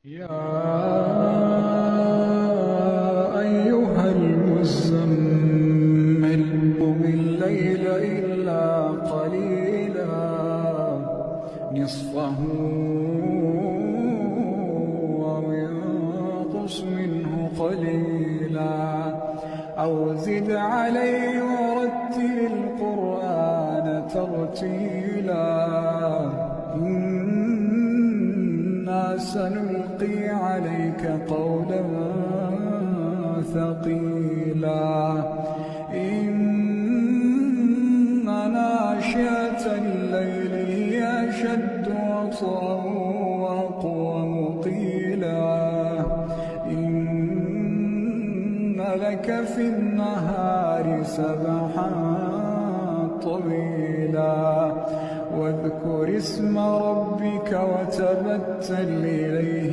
يا أيها المزمل قم الليل إلا قليلا نصفه أو انقص منه قليلا أو زد عليه ورتل القرآن ترتيلا إنا سنلقي عليك قولا ثقيلا إن ناشئة الليل هي أشد وطئا وأقوم قيلا إن لك في النهار سبحا طويلا واذكر اسم ربك وتبتل إليه